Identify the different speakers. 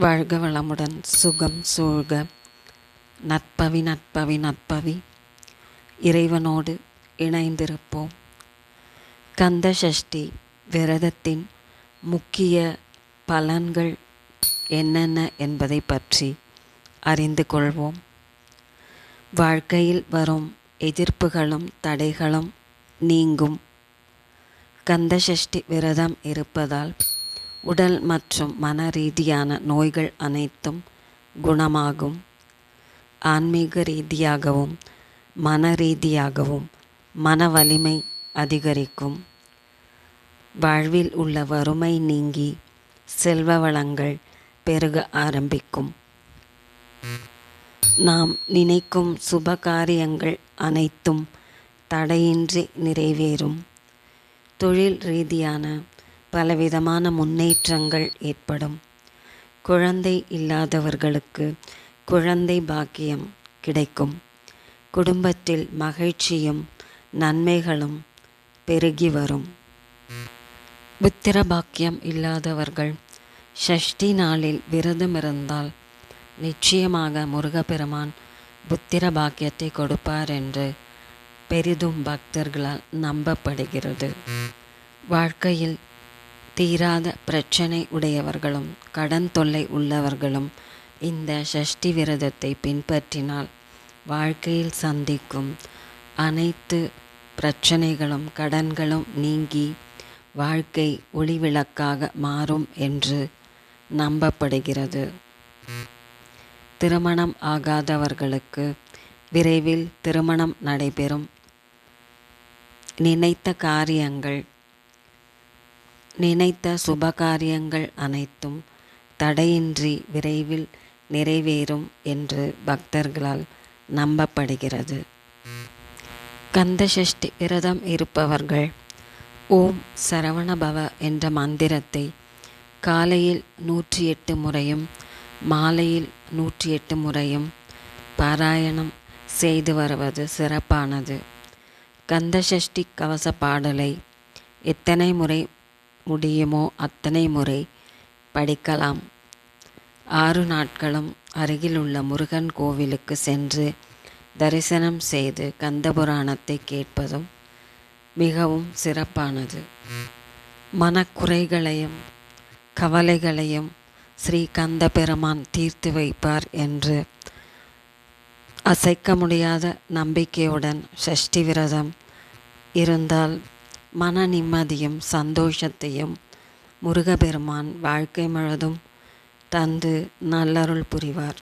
Speaker 1: வாழ்க வளமுடன், சுகம் சூழ்க. நற்பவி நற்பவி நற்பவி இறைவனோடு இணைந்திருப்போம். கந்த சஷ்டி விரதத்தின் முக்கிய பலன்கள் என்னென்ன என்பதை பற்றி அறிந்து கொள்வோம். வாழ்க்கையில் வரும் எதிர்ப்புகளும் தடைகளும் நீங்கும். கந்த சஷ்டி விரதம் இருப்பதால் உடல் மற்றும் மன ரீதியான நோய்கள் அனைத்தும் குணமாகும். ஆன்மீக ரீதியாகவும் மன ரீதியாகவும் மன வலிமை அதிகரிக்கும். வாழ்வில் உள்ள வறுமை நீங்கி செல்வ வளங்கள் பெருக ஆரம்பிக்கும். நாம் நினைக்கும் சுப காரியங்கள் அனைத்தும் தடையின்றி நிறைவேறும். தொழில் ரீதியான பலவிதமான முன்னேற்றங்கள் ஏற்படும். குழந்தை இல்லாதவர்களுக்கு குழந்தை பாக்கியம் கிடைக்கும். குடும்பத்தில் மகிழ்ச்சியும் நன்மைகளும் பெருகி வரும். புத்திர பாக்கியம் இல்லாதவர்கள் சஷ்டி நாளில் விரதமிருந்தால் நிச்சயமாக முருகப்பெருமான் புத்திர பாக்கியத்தை கொடுப்பார் என்று பெரிதும் பக்தர்களால் நம்பப்படுகிறது. வாழ்க்கையில் தீராத பிரச்சனை உடையவர்களும் கடன் தொல்லை உள்ளவர்களும் இந்த சஷ்டி விரதத்தை பின்பற்றினால் வாழ்க்கையில் சந்திக்கும் அனைத்து பிரச்சனைகளும் கடன்களும் நீங்கி வாழ்க்கை ஒளிவிளக்காக மாறும் என்று நம்பப்படுகிறது. திருமணம் ஆகாதவர்களுக்கு விரைவில் திருமணம் நடைபெறும். நினைத்த சுபகாரியங்கள் அனைத்தும் தடையின்றி விரைவில் நிறைவேறும் என்று பக்தர்களால் நம்பப்படுகிறது. கந்த சஷ்டி விரதம் இருப்பவர்கள் ஓம் சரவணபவ என்ற மந்திரத்தை காலையில் 108 முறையும் மாலையில் 108 முறையும் பாராயணம் செய்து வருவது சிறப்பானது. கந்த சஷ்டி கவச பாடலை எத்தனை முறை முடியுமோ அத்தனை முறை படிக்கலாம். 6 நாட்களும் அருகில் உள்ள முருகன் கோவிலுக்கு சென்று தரிசனம் செய்து கந்தபுராணத்தை கேட்பதும் மிகவும் சிறப்பானது. மனக்குறைகளையும் கவலைகளையும் ஸ்ரீ கந்த பெருமான் தீர்த்து வைப்பார் என்று அசைக்க முடியாத நம்பிக்கையுடன் சஷ்டி விரதம் இருந்தால் மன நிம்மதியும் சந்தோஷத்தையும் முருகப்பெருமான் வாழ்க்கை முழுதும் தந்து நல்லருள் புரிவார்.